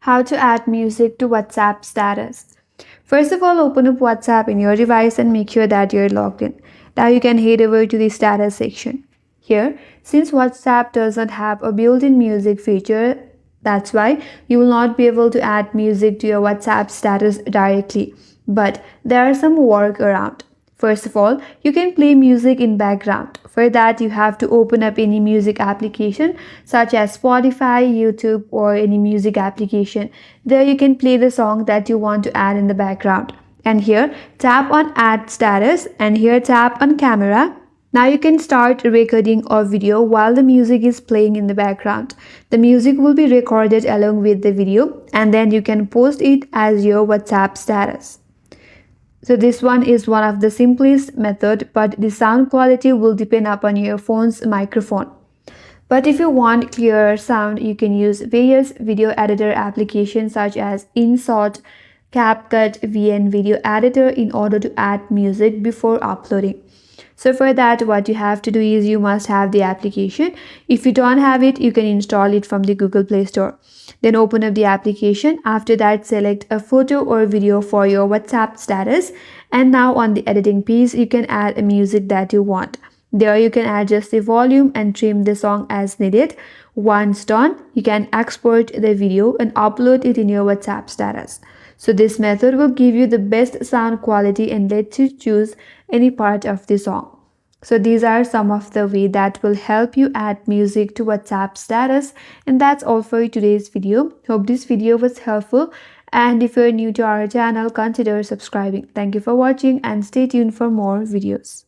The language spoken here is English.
How to add music to WhatsApp status. First of all, open up WhatsApp in your device and make sure that you're logged in. Now you can head over to the status section. Here, since WhatsApp does not have a built-in music feature, that's why you will not be able to add music to your WhatsApp status directly. But there are some workaround. First of all, you can play music in background. For that, you have to open up any music application such as Spotify, YouTube, or any music application. There you can play the song that you want to add in the background. And here, tap on Add Status and here tap on Camera. Now you can start recording a video while the music is playing in the background. The music will be recorded along with the video and then you can post it as your WhatsApp status. So this one is one of the simplest method, but the sound quality will depend upon your phone's microphone. But if you want clearer sound, you can use various video editor applications such as InShot, CapCut, VN Video Editor in order to add music before uploading. So for that, what you have to do is you must have the application. If you don't have it, you can install it from the Google Play Store. Then open up the application. After that, select a photo or video for your WhatsApp status. And now on the editing piece, you can add a music that you want. There you can adjust the volume and trim the song as needed. Once done, you can export the video and upload it in your WhatsApp status. So this method will give you the best sound quality and let you choose any part of the song. So these are some of the ways that will help you add music to WhatsApp status. And that's all for today's video. Hope this video was helpful. And if you're new to our channel, consider subscribing. Thank you for watching and stay tuned for more videos.